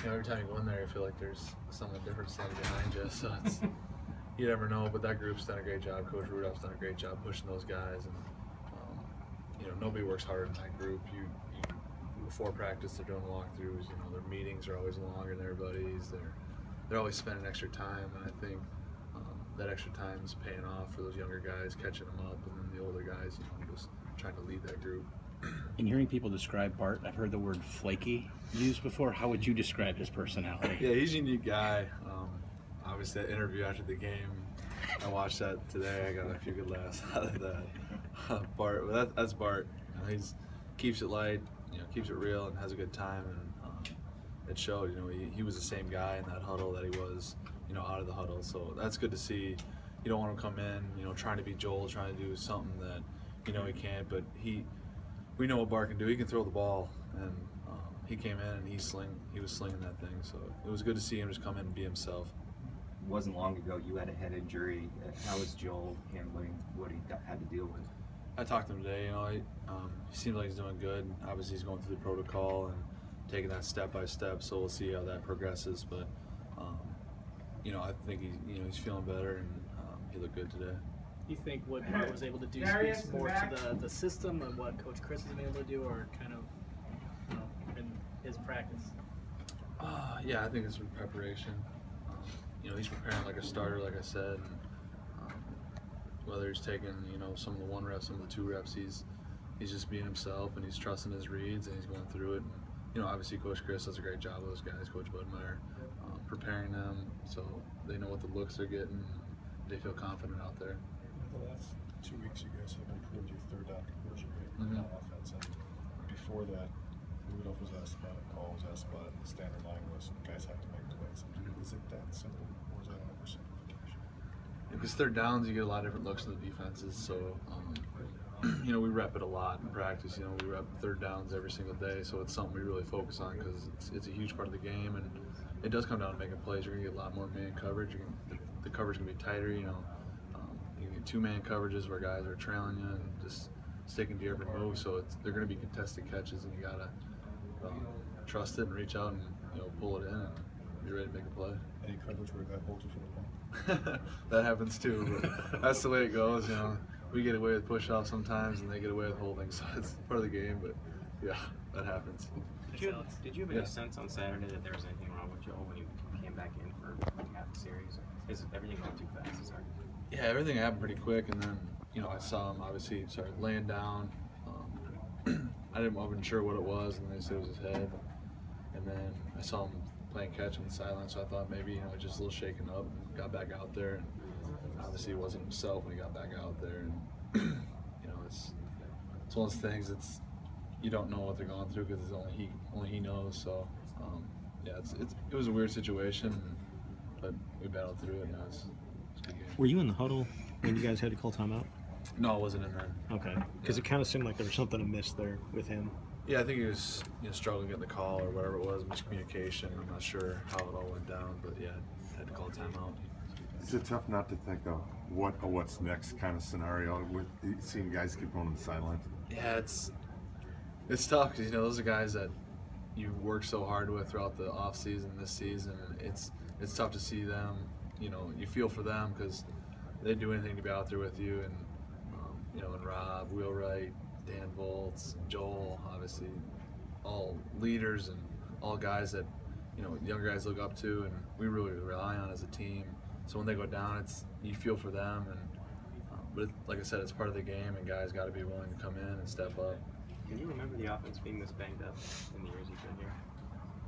every time you go in there, you feel like there's someone different standing behind you. So it's you never know. But that group's done a great job. Coach Rudolph's done a great job pushing those guys, and nobody works harder than that group. You before practice, they're doing walkthroughs. Their meetings are always longer than everybody's. They're always spending extra time, and I think that extra time is paying off for those younger guys, catching them up, and then the older guys, just trying to lead that group. In hearing people describe Bart, I've heard the word flaky used before. How would you describe his personality? Yeah, he's a unique guy. Obviously, that interview after the game, I watched that today. I got a few good laughs out of that. Bart, well, that's Bart. He's keeps it light, keeps it real, and has a good time. And it showed. He was the same guy in that huddle that he was, out of the huddle. So that's good to see. You don't want him to come in, trying to be Joel, trying to do something that he can't. But we know what Bart can do. He can throw the ball, and he came in and he was slinging that thing. So it was good to see him just come in and be himself. It wasn't long ago you had a head injury. How is Joel handling what he had to deal with? I talked to him today. He seems like he's doing good. Obviously, he's going through the protocol and taking that step by step. So we'll see how that progresses. But I think he's feeling better, and he looked good today. You think what Bart was able to do speaks more to the system and what Coach Chris has been able to do, or kind of in his practice? Yeah, I think it's preparation. He's preparing like a starter, like I said. Whether he's taking some of the 1 rep, some of the 2 reps, he's just being himself, and he's trusting his reads, and he's going through it. And, obviously Coach Chris does a great job with those guys, Coach Budmeyer, preparing them so they know what the looks they're getting. They feel confident out there. The last 2 weeks, you guys have improved your third down conversion rate on offense, and before that, Rudolph was asked about it, Paul was asked about it, and the standard line was guys have to make plays. Is it that simple, or is that an oversimplification? Because third downs, you get a lot of different looks in the defenses. So, we rep it a lot in practice. We rep third downs every single day. So it's something we really focus on because it's a huge part of the game, and it does come down to making plays. You're gonna get a lot more man coverage. The coverage can be tighter. You can get 2-man coverages where guys are trailing you and just sticking to every move. So they're gonna be contested catches, and you gotta trust it and reach out and pull it in and be ready to make a play. Any coverage where a guy holds you for the ball? That happens too, but that's the way it goes. We get away with push-offs sometimes, and they get away with holding, so it's part of the game. But yeah, that happens. Did you have any sense on Saturday that there was anything wrong with Joel when you came back in for half the series? Is everything going too fast? Sorry. Yeah, everything happened pretty quick, and then I saw him obviously started laying down. I wasn't sure what it was, and they said it was his head. And then I saw him playing catch on the sideline, so I thought maybe just a little shaken up. And got back out there, and obviously he wasn't himself when he got back out there. And it's one of those things. You don't know what they're going through because only he knows. So yeah, it was a weird situation, but we battled through it. And it was a good game. Were you in the huddle when you guys had to call timeout? No, I wasn't in there. Okay, because it kind of seemed like there was something amiss there with him. Yeah, I think he was struggling getting the call or whatever it was, miscommunication. I'm not sure how it all went down, but yeah, had to call a timeout. Is it tough not to think of what's next kind of scenario with seeing guys keep going on the sidelines? Yeah, it's tough because those are guys that you work so hard with throughout the off season, this season. It's tough to see them. You feel for them because they do anything to be out there with you, and and Rob, Wheelwright, Dan Volts, Joel, obviously, all leaders and all guys that younger guys look up to, and we really rely on as a team. So when they go down, you feel for them, and but like I said, it's part of the game, and guys got to be willing to come in and step up. Can you remember the offense being this banged up in the years you've been here?